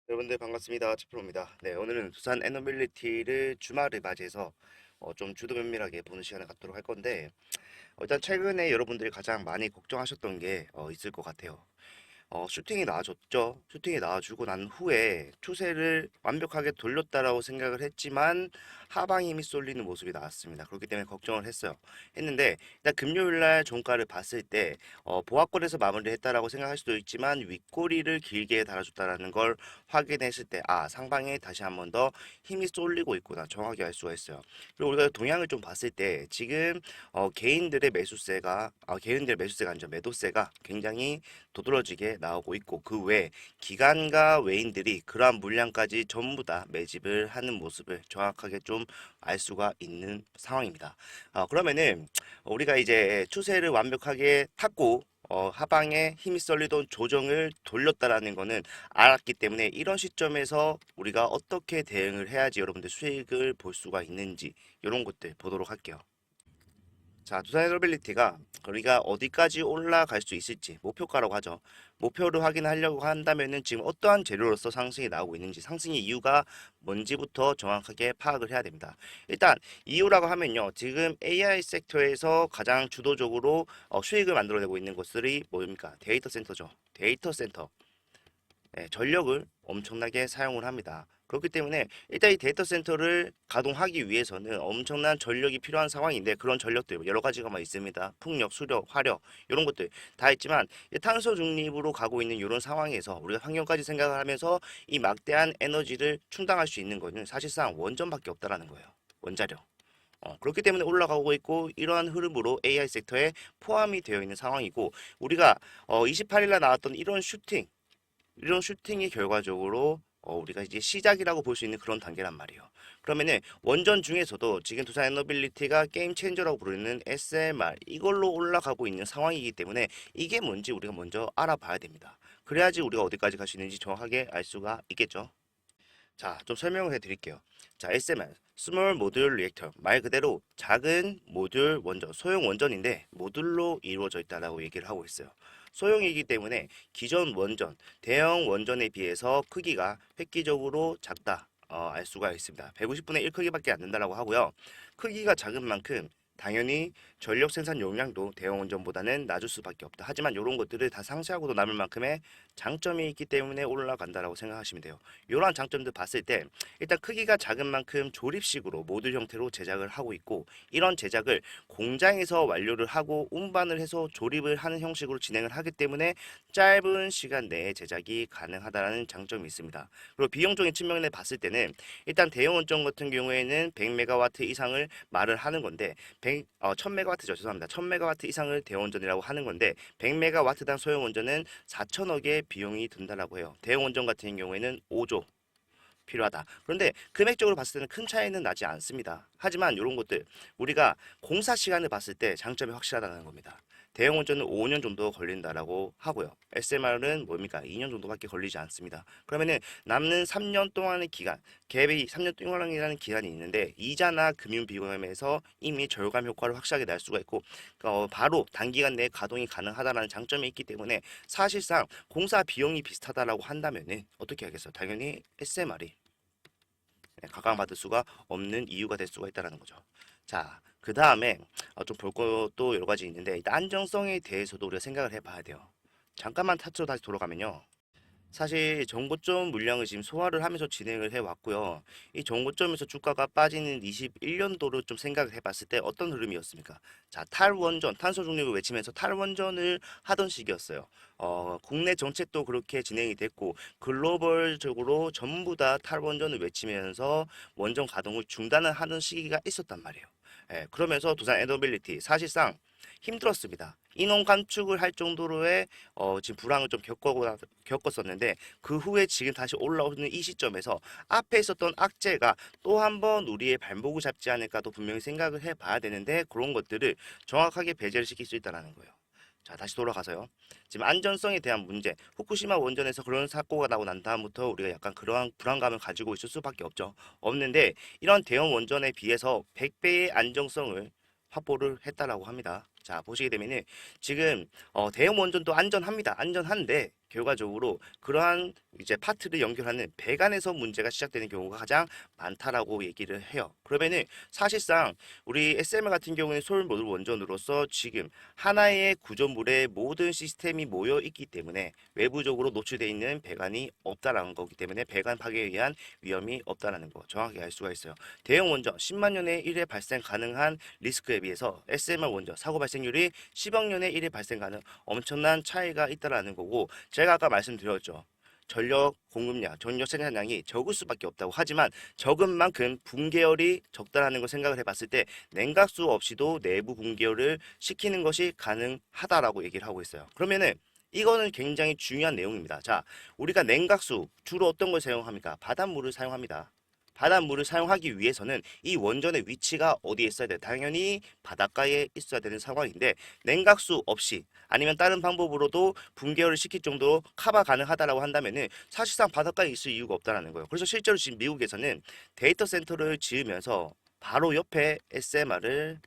여러분들 반갑습니다. 치프로입니다. 네, 오늘은 두산 에너빌리티를 주말을 맞이해서 좀 주도 면밀하게 보는 시간을 갖도록 할 건데 일단 최근에 여러분들이 가장 많이 걱정하셨던 게 있을 것 같아요. 슈팅이 나와줬죠. 슈팅이 나와주고 난 후에 추세를 완벽하게 돌렸다라고 생각을 했지만 하방 힘이 쏠리는 모습이 나왔습니다. 그렇기 때문에 걱정을 했는데 일단 금요일 날 종가를 봤을 때 보합권에서 마무리했다라고 생각할 수도 있지만 윗꼬리를 길게 달아줬다라는 걸 확인했을 때 상방에 다시 한번 더 힘이 쏠리고 있구나 정확히 알 수가 있어요. 그리고 우리가 동향을 좀 봤을 때 지금 개인들의 매수세가 아니죠, 매도세가 굉장히 도드라지게 나오고 있고 그 외에 기관과 외인들이 그러한 물량까지 전부 다 매집을 하는 모습을 정확하게 좀 알 수가 있는 상황입니다. 그러면은 우리가 이제 추세를 완벽하게 탔고 하방에 힘이 쏠리던 조정을 돌렸다라는 거는 알았기 때문에 이런 시점에서 우리가 어떻게 대응을 해야지 여러분들 수익을 볼 수가 있는지 이런 것들 보도록 할게요. 자, 두산 에너빌리티가 우리가 어디까지 올라갈 수 있을지 목표가라고 하죠. 목표를 확인하려고 한다면은 지금 어떠한 재료로서 상승이 나오고 있는지 상승의 이유가 뭔지부터 정확하게 파악을 해야 됩니다. 일단 이유라고 하면요. 지금 AI 섹터에서 가장 주도적으로 수익을 만들어내고 있는 것들이 뭡니까? 데이터 센터죠. 데이터 센터. 전력을 엄청나게 사용을 합니다. 그렇기 때문에 일단 이 데이터 센터를 가동하기 위해서는 엄청난 전력이 필요한 상황인데 그런 전력들 여러 가지가 있습니다. 풍력, 수력, 화력 이런 것들 다 있지만 탄소 중립으로 가고 있는 이런 상황에서 우리가 환경까지 생각을 하면서 이 막대한 에너지를 충당할 수 있는 것은 사실상 원전밖에 없다라는 거예요. 원자력. 그렇기 때문에 올라가고 있고 이러한 흐름으로 AI 섹터에 포함이 되어 있는 상황이고 우리가 28일 날 나왔던 이런 슈팅이 결과적으로 우리가 이제 시작이라고 볼 수 있는 그런 단계란 말이에요. 그러면은 원전 중에서도 지금 두산 에너빌리티가 게임 체인저라고 부르는 SMR 이걸로 올라가고 있는 상황이기 때문에 이게 뭔지 우리가 먼저 알아봐야 됩니다. 그래야지 우리가 어디까지 갈 수 있는지 정확하게 알 수가 있겠죠. 자, 좀 설명을 해드릴게요. 자, SMR, 스몰 모듈 리액터. 말 그대로 작은 모듈 원전, 소형 원전인데 모듈로 이루어져 있다라고 얘기를 하고 있어요. 소형이기 때문에 기존 원전, 대형 원전에 비해서 크기가 획기적으로 작다. 알 수가 있습니다. 150분의 1 크기밖에 안 된다라고 하고요. 크기가 작은 만큼 당연히 전력 생산 용량도 대형 원전보다는 낮을 수밖에 없다. 하지만 이런 것들을 다 상쇄하고도 남을 만큼의 장점이 있기 때문에 올라간다라고 생각하시면 돼요. 이러한 장점들 봤을 때 일단 크기가 작은 만큼 조립식으로 모듈 형태로 제작을 하고 있고 이런 제작을 공장에서 완료를 하고 운반을 해서 조립을 하는 형식으로 진행을 하기 때문에 짧은 시간 내에 제작이 가능하다는 장점이 있습니다. 그리고 비용적인 측면에 봤을 때는 일단 대형 원전 같은 경우에는 100메가와트 이상을 말을 하는 건데 1000메가와트죠. 죄송합니다. 1000메가와트 이상을 대형 원전이라고 하는 건데 100메가와트당 소형 원전은 4천억의 비용이 든다라고 해요. 대형 원전 같은 경우에는 5조 필요하다. 그런데 금액적으로 봤을 때는 큰 차이는 나지 않습니다. 하지만 이런 것들 우리가 공사 시간을 봤을 때 장점이 확실하다는 겁니다. 대형 원전은 5년 정도 걸린다라고 하고요. SMR은 뭡니까? 2년 정도밖에 걸리지 않습니다. 그러면은 남는 3년 동안의 기간, 갭이 3년 동안이라는 기간이 있는데 이자나 금융 비용에서 이미 절감 효과를 확실하게 날 수가 있고 바로 단기간 내에 가동이 가능하다는 장점이 있기 때문에 사실상 공사 비용이 비슷하다라고 한다면은 어떻게 하겠어요? 당연히 SMR이 각광받을 수가 없는 이유가 될 수가 있다는 거죠. 자, 그 다음에 좀 볼 것도 여러 가지 있는데 일단 안정성에 대해서도 우리가 생각을 해봐야 돼요. 잠깐만 타투로 다시 돌아가면요. 사실 정고점 물량을 지금 소화를 하면서 진행을 해왔고요. 이 정고점에서 주가가 빠지는 21년도를 좀 생각을 해봤을 때 어떤 흐름이었습니까? 자, 탈원전, 탄소 중립을 외치면서 탈원전을 하던 시기였어요. 국내 정책도 그렇게 진행이 됐고 글로벌적으로 전부 다 탈원전을 외치면서 원전 가동을 중단을 하는 시기가 있었단 말이에요. 그러면서 두산 에너빌리티 사실상 힘들었습니다. 인원 감축을 할 정도로의 지금 불황을 좀 겪었었는데 그 후에 지금 다시 올라오는 이 시점에서 앞에 있었던 악재가 또 한 번 우리의 발목을 잡지 않을까도 분명히 생각을 해봐야 되는데 그런 것들을 정확하게 배제를 시킬 수 있다는 거예요. 자, 다시 돌아가서요. 지금 안전성에 대한 문제, 후쿠시마 원전에서 그런 사고가 나고 난 다음부터 우리가 약간 그러한 불안감을 가지고 있을 수밖에 없는데 이런 대형 원전에 비해서 100배의 안정성을 확보를 했다라고 합니다. 자, 보시게 되면은 지금 대형 원전도 안전합니다. 안전한데 결과적으로 그러한 이제 파트를 연결하는 배관에서 문제가 시작되는 경우가 가장 많다라고 얘기를 해요. 그러면은 사실상 우리 SMR 같은 경우는 솔 모듈 원전으로서 지금 하나의 구조물에 모든 시스템이 모여 있기 때문에 외부적으로 노출되어 있는 배관이 없다라는 거기 때문에 배관 파괴에 의한 위험이 없다라는 거 정확히 알 수가 있어요. 대형 원전 10만 년에 1회 발생 가능한 리스크에 비해서 SMR 원전 사고 발생률이 10억 년에 1회 발생 가능 엄청난 차이가 있다라는 거고, 제가 아까 말씀드렸죠. 전력 공급량, 전력 생산량이 적을 수밖에 없다고 하지만 적은 만큼 붕괴열이 적다라는 걸 생각을 해봤을 때 냉각수 없이도 내부 붕괴열을 시키는 것이 가능하다라고 얘기를 하고 있어요. 그러면은 이거는 굉장히 중요한 내용입니다. 자, 우리가 냉각수 주로 어떤 걸 사용합니까? 바닷물을 사용합니다. 바닷물을 사용하기 위해서는 이 원전의 위치가 어디에 있어야 돼? 당연히 바닷가에 있어야 되는 상황인데 냉각수 없이 아니면 다른 방법으로도 붕괴를 시킬 정도로 커버 가능하다라고 한다면은 사실상 바닷가에 있을 이유가 없다라는 거예요. 그래서 실제로 지금 미국에서는 데이터 센터를 지으면서 바로 옆에 SMR을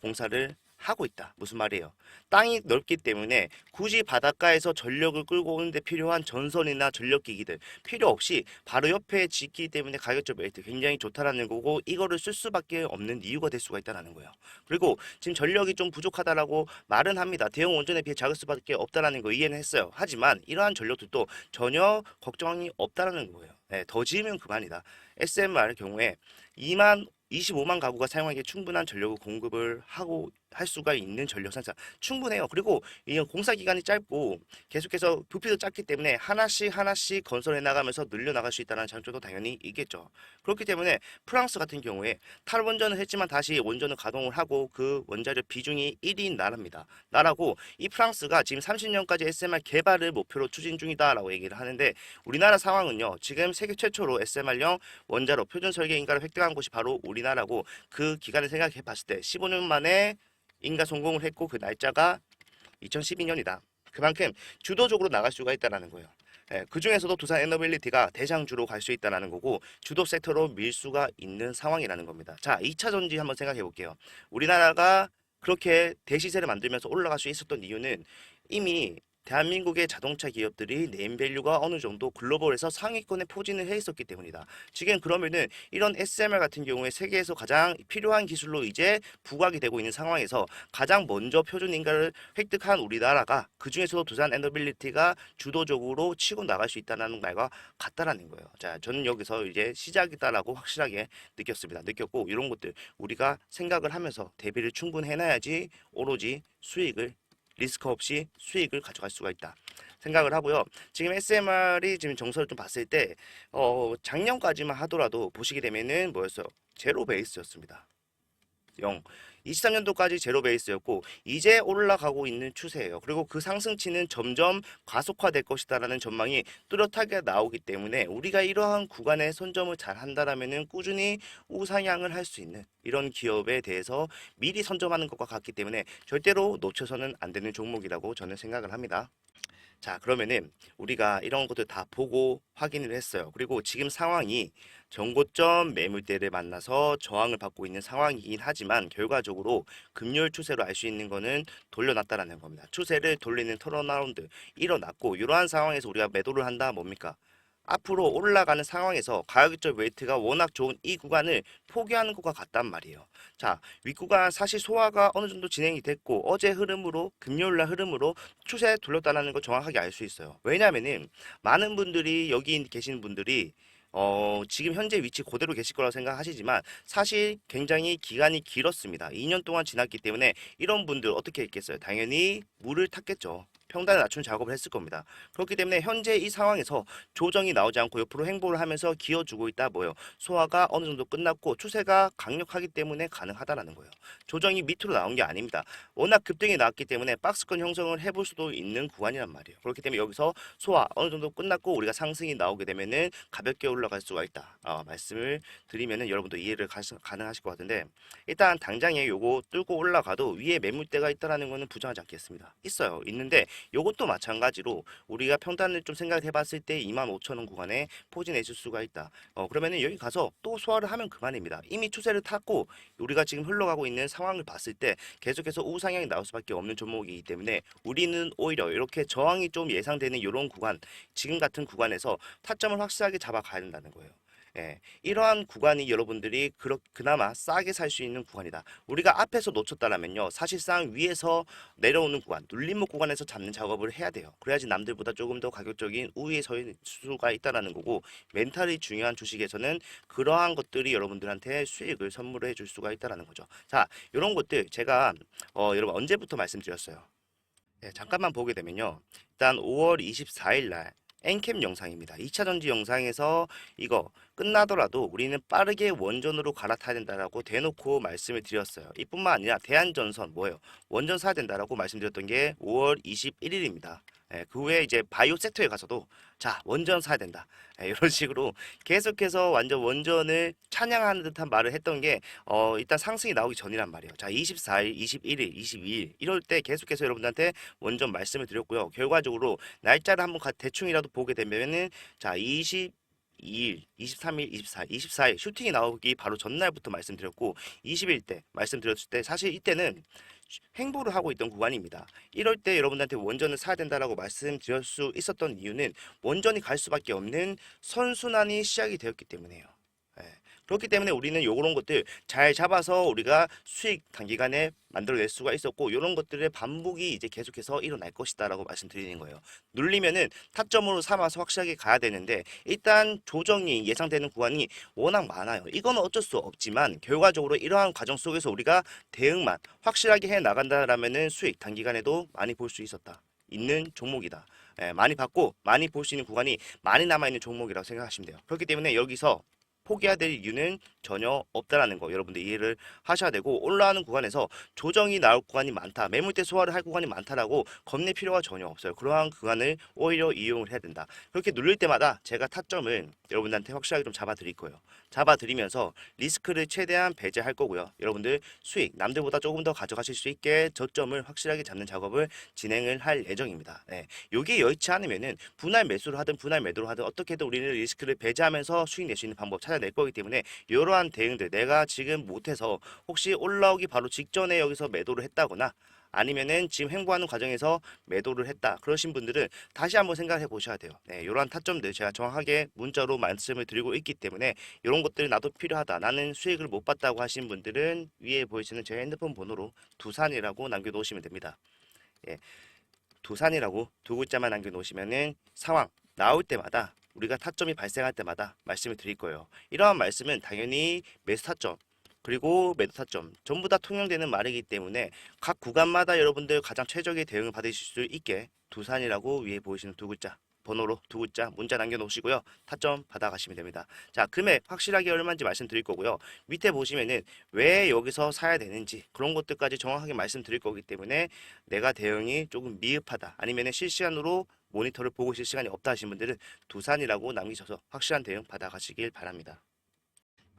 공사를 하고 있다. 무슨 말이에요? 땅이 넓기 때문에 굳이 바닷가에서 전력을 끌고 오는데 필요한 전선이나 전력기기들 필요 없이 바로 옆에 짓기 때문에 가격적 메리트 굉장히 좋다라는 거고, 이거를 쓸 수밖에 없는 이유가 될 수가 있다는 거예요. 그리고 지금 전력이 좀 부족하다라고 말은 합니다. 대형 원전에 비해 작을 수밖에 없다라는 거 이해는 했어요. 하지만 이러한 전력들도 전혀 걱정이 없다라는 거예요. 네, 더 지으면 그만이다. SMR 경우에 25만 가구가 사용하기에 충분한 전력을 공급을 하고 할 수가 있는 전력 생산 충분해요. 그리고 이 공사 기간이 짧고 계속해서 부피도 짧기 때문에 하나씩 하나씩 건설해 나가면서 늘려 나갈 수 있다는 장점도 당연히 있겠죠. 그렇기 때문에 프랑스 같은 경우에 탈원전을 했지만 다시 원전을 가동을 하고 그 원자력 비중이 1인 나라고, 이 프랑스가 지금 30년까지 SMR 개발을 목표로 추진 중이다라고 얘기를 하는데, 우리나라 상황은요, 지금 세계 최초로 SMR형 원자로 표준 설계 인가를 획득한 곳이 바로 우리나라고, 그 기간을 생각해 봤을 때 15년 만에 인가 성공을 했고 그 날짜가 2012년이다. 그만큼 주도적으로 나갈 수가 있다는 거예요. 그 중에서도 두산 에너빌리티가 대장주로 갈 수 있다는 거고 주도 섹터로 밀 수가 있는 상황이라는 겁니다. 자, 2차 전지 한번 생각해 볼게요. 우리나라가 그렇게 대시세를 만들면서 올라갈 수 있었던 이유는 이미 대한민국의 자동차 기업들이 네임밸류가 어느 정도 글로벌에서 상위권에 포진을 해 있었기 때문이다. 지금 그러면은 이런 SMR 같은 경우에 세계에서 가장 필요한 기술로 이제 부각이 되고 있는 상황에서 가장 먼저 표준 인가를 획득한 우리나라가 그 중에서도 두산 에너빌리티가 주도적으로 치고 나갈 수 있다는 말과 같다라는 거예요. 자, 저는 여기서 이제 시작이다라고 확실하게 느꼈습니다. 느꼈고 이런 것들 우리가 생각을 하면서 대비를 충분히 해놔야지 오로지 수익을 리스크 없이 수익을 가져갈 수가 있다 생각을 하고요. 지금 SMR이 지금 정서를 좀 봤을 때 작년까지만 하더라도 보시게 되면은 뭐였어요? 제로 베이스였습니다. 0. 23년도까지 제로 베이스였고 이제 올라가고 있는 추세예요. 그리고 그 상승치는 점점 가속화될 것이다라는 전망이 뚜렷하게 나오기 때문에 우리가 이러한 구간에 선점을 잘 한다라면은 꾸준히 우상향을 할 수 있는 이런 기업에 대해서 미리 선점하는 것과 같기 때문에 절대로 놓쳐서는 안 되는 종목이라고 저는 생각을 합니다. 자, 그러면은 우리가 이런 것들 다 보고 확인을 했어요. 그리고 지금 상황이 전고점 매물대를 만나서 저항을 받고 있는 상황이긴 하지만 결과적으로 금요일 추세로 알 수 있는 거는 돌려놨다라는 겁니다. 추세를 돌리는 턴어라운드 일어났고 이러한 상황에서 우리가 매도를 한다 뭡니까? 앞으로 올라가는 상황에서 가격적 웨이트가 워낙 좋은 이 구간을 포기하는 것과 같단 말이에요. 자, 윗구간 사실 소화가 어느 정도 진행이 됐고 어제 흐름으로 금요일날 흐름으로 추세 돌렸다는 걸 정확하게 알 수 있어요. 왜냐하면은 많은 분들이 여기 계시는 분들이 지금 현재 위치 그대로 계실 거라고 생각하시지만 사실 굉장히 기간이 길었습니다. 2년 동안 지났기 때문에 이런 분들 어떻게 했겠어요? 당연히 물을 탔겠죠. 평단을 낮춘 작업을 했을 겁니다. 그렇기 때문에 현재 이 상황에서 조정이 나오지 않고 옆으로 행보를 하면서 기어주고 있다 뭐예요? 소화가 어느 정도 끝났고 추세가 강력하기 때문에 가능하다라는 거예요. 조정이 밑으로 나온 게 아닙니다. 워낙 급등이 나왔기 때문에 박스권 형성을 해볼 수도 있는 구간이란 말이에요. 그렇기 때문에 여기서 소화 어느 정도 끝났고 우리가 상승이 나오게 되면은 가볍게 올라갈 수가 있다. 말씀을 드리면은 여러분도 이해를 가능하실 것 같은데 일단 당장에 요거 뚫고 올라가도 위에 매물대가 있다라는 거는 부정하지 않겠습니다. 있어요. 있는데 이것도 마찬가지로 우리가 평단을 좀 생각해 봤을 때 25,000원 구간에 포진해줄 수가 있다. 그러면은 여기 가서 또 소화를 하면 그만입니다. 이미 추세를 탔고 우리가 지금 흘러가고 있는 상황을 봤을 때 계속해서 우상향이 나올 수밖에 없는 종목이기 때문에 우리는 오히려 이렇게 저항이 좀 예상되는 이런 구간, 지금 같은 구간에서 타점을 확실하게 잡아가야 된다는 거예요. 예, 이러한 구간이 여러분들이 그나마 싸게 살 수 있는 구간이다. 우리가 앞에서 놓쳤다라면요, 사실상 위에서 내려오는 구간, 눌림목 구간에서 잡는 작업을 해야 돼요. 그래야지 남들보다 조금 더 가격적인 우위에 설 수가 있다라는 거고, 멘탈이 중요한 주식에서는 그러한 것들이 여러분들한테 수익을 선물해 줄 수가 있다라는 거죠. 자, 이런 것들 제가 여러분 언제부터 말씀드렸어요? 네, 잠깐만 보게 되면요. 일단 5월 24일 날 엔캠 영상입니다. 2차 전지 영상에서 이거 끝나더라도 우리는 빠르게 원전으로 갈아타야 된다라고 대놓고 말씀을 드렸어요. 이뿐만 아니라 대한전선 뭐예요? 원전 사야 된다라고 말씀드렸던 게 5월 21일입니다. 그 후에 이제 바이오 섹터에 가서도 자 원전 사야 된다. 이런 식으로 계속해서 완전 원전을 찬양하는 듯한 말을 했던 게 일단 상승이 나오기 전이란 말이에요. 자 24일, 21일, 22일 이럴 때 계속해서 여러분들한테 원전 말씀을 드렸고요. 결과적으로 날짜를 한번 대충이라도 보게 되면은 자 22일, 23일, 24일, 24일 슈팅이 나오기 바로 전날부터 말씀드렸고 20일 때 말씀드렸을 때 사실 이때는 행보를 하고 있던 구간입니다. 이럴 때 여러분들한테 원전을 사야 된다라고 말씀드릴 수 있었던 이유는 원전이 갈 수밖에 없는 선순환이 시작이 되었기 때문이에요. 예. 그렇기 때문에 우리는 이런 것들 잘 잡아서 우리가 수익 단기간에 만들어낼 수가 있었고 이런 것들의 반복이 이제 계속해서 일어날 것이다라고 말씀드리는 거예요. 눌리면은 타점으로 삼아서 확실하게 가야 되는데 일단 조정이 예상되는 구간이 워낙 많아요. 이거는 어쩔 수 없지만 결과적으로 이러한 과정 속에서 우리가 대응만 확실하게 해 나간다라면은 수익 단기간에도 많이 볼 수 있는 종목이다. 많이 받고 많이 볼 수 있는 구간이 많이 남아있는 종목이라고 생각하시면 돼요. 그렇기 때문에 여기서 포기해야 될 이유는 전혀 없다라는 거 여러분들 이해를 하셔야 되고 올라가는 구간에서 조정이 나올 구간이 많다 매물대 소화를 할 구간이 많다라고 겁낼 필요가 전혀 없어요. 그러한 구간을 오히려 이용을 해야 된다. 그렇게 누를 때마다 제가 타점을 여러분들한테 확실하게 좀 잡아 드릴 거예요. 잡아 드리면서 리스크를 최대한 배제할 거고요. 여러분들 수익 남들보다 조금 더 가져가실 수 있게 저점을 확실하게 잡는 작업을 진행을 할 예정입니다. 여기에 여의치 않으면은 분할 매수를 하든 분할 매도를 하든 어떻게든 우리는 리스크를 배제하면서 수익 낼 수 있는 방법 찾아낼 거기 때문에 이러한 대응들 내가 지금 못해서 혹시 올라오기 바로 직전에 여기서 매도를 했다거나 아니면은 지금 행보하는 과정에서 매도를 했다 그러신 분들은 다시 한번 생각해 보셔야 돼요. 이러한 타점들 제가 정확하게 문자로 말씀을 드리고 있기 때문에 이런 것들 나도 필요하다 나는 수익을 못 봤다고 하신 분들은 위에 보이시는 제 핸드폰 번호로 두산이라고 남겨놓으시면 됩니다. 두산이라고 두 글자만 남겨놓으시면은 상황 나올 때마다 우리가 타점이 발생할 때마다 말씀을 드릴 거예요. 이러한 말씀은 당연히 매수 타점 그리고 매도 타점 전부 다 통용되는 말이기 때문에 각 구간마다 여러분들 가장 최적의 대응을 받으실 수 있게 두산이라고 위에 보이시는 두 글자 번호로 두 글자 문자 남겨놓으시고요. 타점 받아가시면 됩니다. 자 금액 확실하게 얼마인지 말씀드릴 거고요. 밑에 보시면은 왜 여기서 사야 되는지 그런 것들까지 정확하게 말씀드릴 거기 때문에 내가 대응이 조금 미흡하다 아니면은 실시간으로 모니터를 보고 있을 시간이 없다 하신 분들은 두산이라고 남기셔서 확실한 대응 받아가시길 바랍니다.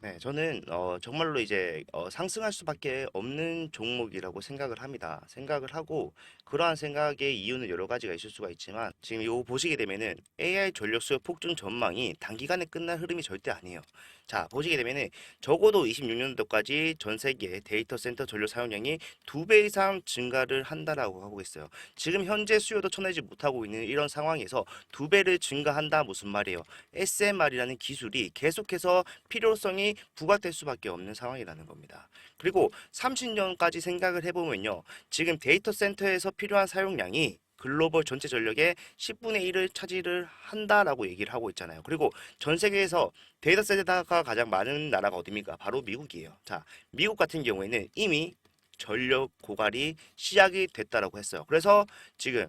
네, 저는 정말로 이제 상승할 수밖에 없는 종목이라고 생각을 합니다. 생각을 하고 그러한 생각의 이유는 여러 가지가 있을 수가 있지만 지금 이거 보시게 되면은 AI 전력 수요 폭증 전망이 단기간에 끝날 흐름이 절대 아니에요. 자, 보시게 되면은 적어도 26년도까지 전 세계 데이터 센터 전력 사용량이 2배 이상 증가를 한다라고 하고 있어요. 지금 현재 수요도 쳐내지 못하고 있는 이런 상황에서 2배를 증가한다 무슨 말이에요? SMR이라는 기술이 계속해서 필요성이 부각될 수밖에 없는 상황이라는 겁니다. 그리고 30년까지 생각을 해보면요. 지금 데이터 센터에서 필요한 사용량이 글로벌 전체 전력의 10분의 1을 차지를 한다라고 얘기를 하고 있잖아요. 그리고 전 세계에서 데이터 센터가 가장 많은 나라가 어디입니까? 바로 미국이에요. 자, 미국 같은 경우에는 이미 전력 고갈이 시작이 됐다라고 했어요. 그래서 지금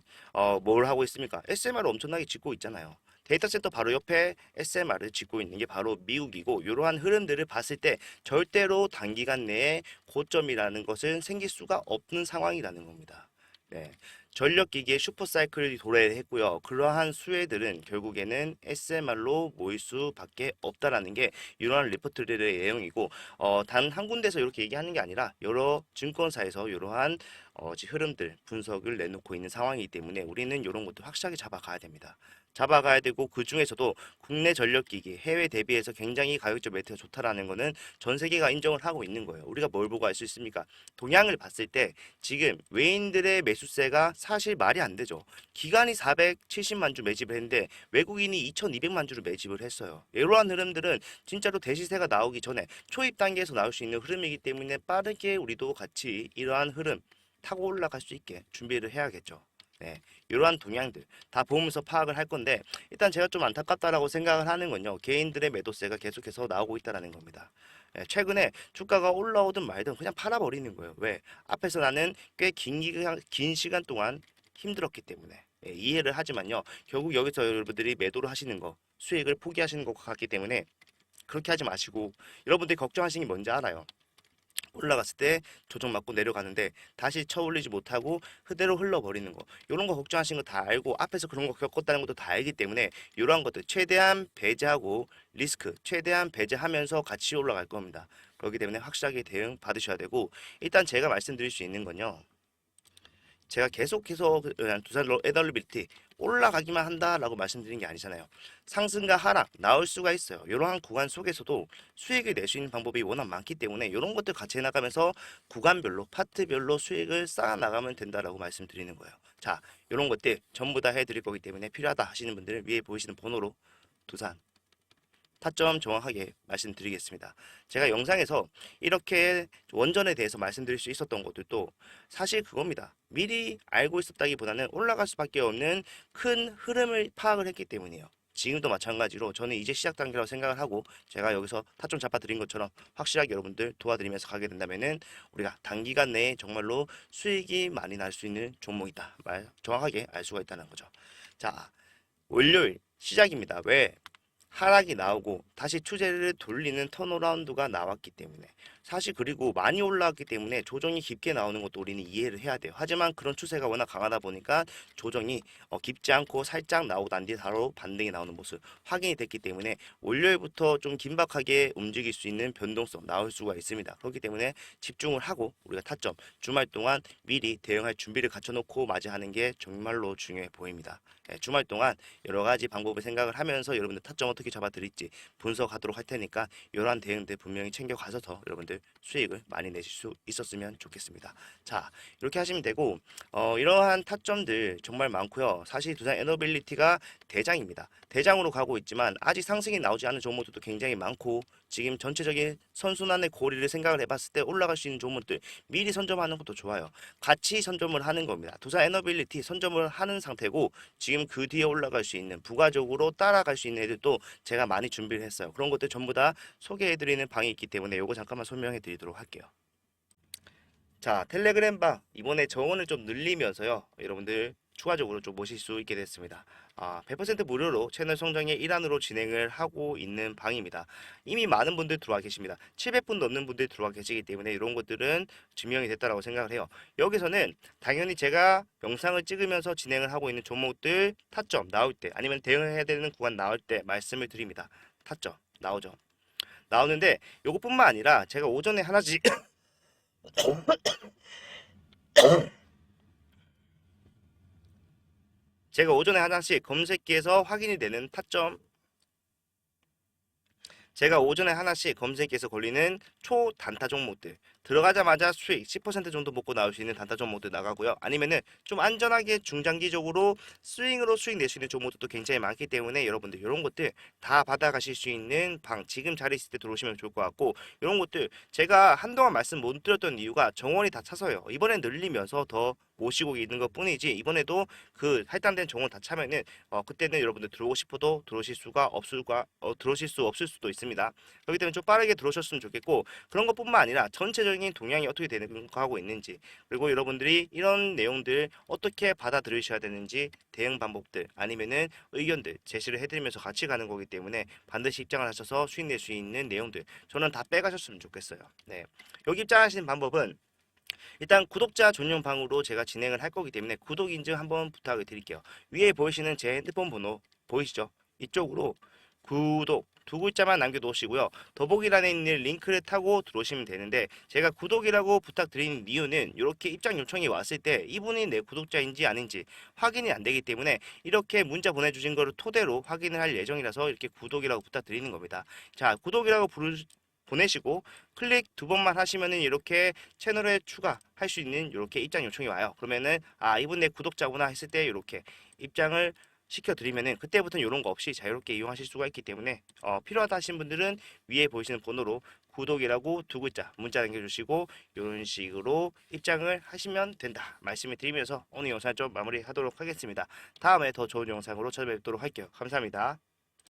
뭘 하고 있습니까? SMR을 엄청나게 짓고 있잖아요. 데이터 센터 바로 옆에 SMR을 짓고 있는 게 바로 미국이고 이러한 흐름들을 봤을 때 절대로 단기간 내에 고점이라는 것은 생길 수가 없는 상황이라는 겁니다. 네. 전력기기의 슈퍼사이클이 도래했고요. 그러한 수혜들은 결국에는 SMR로 모일 수밖에 없다라는 게 이러한 리포트들의 내용이고 단 한 군데서 이렇게 얘기하는 게 아니라 여러 증권사에서 이러한 흐름들 분석을 내놓고 있는 상황이기 때문에 우리는 이런 것도 확실하게 잡아가야 됩니다. 잡아가야 되고 그 중에서도 국내 전력기기 해외 대비해서 굉장히 가격적 메리트가 좋다라는 거는 전 세계가 인정을 하고 있는 거예요. 우리가 뭘 보고 알 수 있습니까? 동향을 봤을 때 지금 외인들의 매수세가 사실 말이 안 되죠. 기관이 470만 주 매집을 했는데 외국인이 2200만 주를 매집을 했어요. 이러한 흐름들은 진짜로 대시세가 나오기 전에 초입 단계에서 나올 수 있는 흐름이기 때문에 빠르게 우리도 같이 이러한 흐름 타고 올라갈 수 있게 준비를 해야겠죠. 네, 이러한 동향들 다 보면서 파악을 할 건데 일단 제가 좀 안타깝다라고 생각을 하는 건요. 개인들의 매도세가 계속해서 나오고 있다는 겁니다. 최근에 주가가 올라오든 말든 그냥 팔아버리는 거예요. 왜? 앞에서 나는 꽤 긴 시간 동안 힘들었기 때문에 이해를 하지만요. 결국 여기서 여러분들이 매도를 하시는 거 수익을 포기하시는 것 같기 때문에 그렇게 하지 마시고 여러분들이 걱정하시는 게 뭔지 알아요. 올라갔을 때 조정 맞고 내려가는데 다시 쳐올리지 못하고 그대로 흘러버리는 거 이런 거 걱정하신 거 다 알고 앞에서 그런 거 겪었다는 것도 다 알기 때문에 이러한 것들 최대한 배제하고 리스크 최대한 배제하면서 같이 올라갈 겁니다. 그렇기 때문에 확실하게 대응 받으셔야 되고 일단 제가 말씀드릴 수 있는 건요. 제가 계속해서 두산 에더리빌티 올라가기만 한다라고 말씀드린 게 아니잖아요. 상승과 하락 나올 수가 있어요. 이러한 구간 속에서도 수익을 낼 수 있는 방법이 워낙 많기 때문에 이런 것들 같이 해나가면서 구간별로 파트별로 수익을 쌓아 나가면 된다라고 말씀드리는 거예요. 자, 이런 것들 전부 다 해드릴 거기 때문에 필요하다 하시는 분들은 위에 보이시는 번호로 두산 타점 정확하게 말씀드리겠습니다. 제가 영상에서 이렇게 원전에 대해서 말씀드릴 수 있었던 것들도 사실 그겁니다. 미리 알고 있었다기보다는 올라갈 수밖에 없는 큰 흐름을 파악을 했기 때문이에요. 지금도 마찬가지로 저는 이제 시작 단계라고 생각을 하고 제가 여기서 타점 잡아드린 것처럼 확실하게 여러분들 도와드리면서 가게 된다면은 우리가 단기간 내에 정말로 수익이 많이 날 수 있는 종목이다. 정확하게 알 수가 있다는 거죠. 자, 월요일 시작입니다. 왜? 하락이 나오고 다시 추세를 돌리는 턴어라운드가 나왔기 때문에 사실 그리고 많이 올라왔기 때문에 조정이 깊게 나오는 것도 우리는 이해를 해야 돼요. 하지만 그런 추세가 워낙 강하다 보니까 조정이 깊지 않고 살짝 나오고 난 뒤에 바로 반등이 나오는 모습 확인이 됐기 때문에 월요일부터 좀 긴박하게 움직일 수 있는 변동성 나올 수가 있습니다. 그렇기 때문에 집중을 하고 우리가 타점 주말 동안 미리 대응할 준비를 갖춰놓고 맞이하는 게 정말로 중요해 보입니다. 주말 동안 여러 가지 방법을 생각을 하면서 여러분들 타점 어떻게 잡아드릴지 분석하도록 할 테니까 이러한 대응들 분명히 챙겨가셔서 여러분들 수익을 많이 내실 수 있었으면 좋겠습니다. 자, 이렇게 하시면 되고 이러한 타점들 정말 많고요. 사실 두산 에너빌리티가 대장입니다. 대장으로 가고 있지만 아직 상승이 나오지 않은 종목들도 굉장히 많고 지금 전체적인 선순환의 고리를 생각을 해봤을 때 올라갈 수 있는 종목들 미리 선점하는 것도 좋아요. 같이 선점을 하는 겁니다. 두산 에너빌리티 선점을 하는 상태고 지금 그 뒤에 올라갈 수 있는 부가적으로 따라갈 수 있는 애들도 제가 많이 준비를 했어요. 그런 것들 전부 다 소개해드리는 방이 있기 때문에 요거 잠깐만 설명해 드리도록 할게요. 자, 텔레그램방 이번에 정원을 좀 늘리면서요. 여러분들 추가적으로 좀 모실 수 있게 됐습니다. 100% 무료로 채널 성장의 일환으로 진행을 하고 있는 방입니다. 이미 많은 분들 들어와 계십니다. 700분 넘는 분들 들어와 계시기 때문에 이런 것들은 증명이 됐다라고 생각을 해요. 여기서는 당연히 제가 영상을 찍으면서 진행을 하고 있는 종목들 타점 나올 때 아니면 대응해야 되는 구간 나올 때 말씀을 드립니다. 타점 나오죠. 나오는데 이것뿐만 아니라 제가 오전에 하나씩 제가 오전에 하나씩 검색기에서 확인이 되는 타점 제가 오전에 하나씩 검색기에서 걸리는 초단타 종목들 들어가자마자 수익 10% 정도 먹고 나올 수 있는 단타 종목들 나가고요. 아니면은 좀 안전하게 중장기적으로 스윙으로 수익 낼 수 있는 종목들도 굉장히 많기 때문에 여러분들 이런 것들 다 받아가실 수 있는 방 지금 자리 있을 때 들어오시면 좋을 것 같고 이런 것들 제가 한동안 말씀 못 드렸던 이유가 정원이 다 차서요. 이번엔 늘리면서 더 모시고 있는 것 뿐이지 이번에도 그 할당된 정원 다 차면은 그때는 여러분들 들어오고 싶어도 들어오실 수 없을 수도 있습니다. 그렇기 때문에 좀 빠르게 들어오셨으면 좋겠고 그런 것뿐만 아니라 전체적인 동향이 어떻게 되는 거 하고 있는지 그리고 여러분들이 이런 내용들 어떻게 받아들이셔야 되는지 대응 방법들 아니면은 의견들 제시를 해드리면서 같이 가는 거기 때문에 반드시 입장을 하셔서 수익 낼 수 있는 내용들 저는 다 빼가셨으면 좋겠어요. 네, 여기 입장하시는 방법은 일단 구독자 전용 방으로 제가 진행을 할 거기 때문에 구독 인증 한번 부탁을 드릴게요. 위에 보이시는 제 핸드폰 번호 보이시죠? 이쪽으로 구독 두 글자만 남겨놓으시고요. 더보기란에 있는 링크를 타고 들어오시면 되는데 제가 구독이라고 부탁드리는 이유는 이렇게 입장 요청이 왔을 때 이분이 내 구독자인지 아닌지 확인이 안 되기 때문에 이렇게 문자 보내주신 거를 토대로 확인을 할 예정이라서 이렇게 구독이라고 부탁드리는 겁니다. 자, 구독이라고 보내시고 클릭 두 번만 하시면은 이렇게 채널에 추가할 수 있는 이렇게 입장 요청이 와요. 그러면은 아 이분 내 구독자구나 했을 때 이렇게 입장을 시켜드리면은 그때부터는 이런 거 없이 자유롭게 이용하실 수가 있기 때문에 필요하다 하신 분들은 위에 보이시는 번호로 구독이라고 두 글자 문자 남겨주시고 이런 식으로 입장을 하시면 된다 말씀을 드리면서 오늘 영상 좀 마무리하도록 하겠습니다. 다음에 더 좋은 영상으로 찾아뵙도록 할게요. 감사합니다.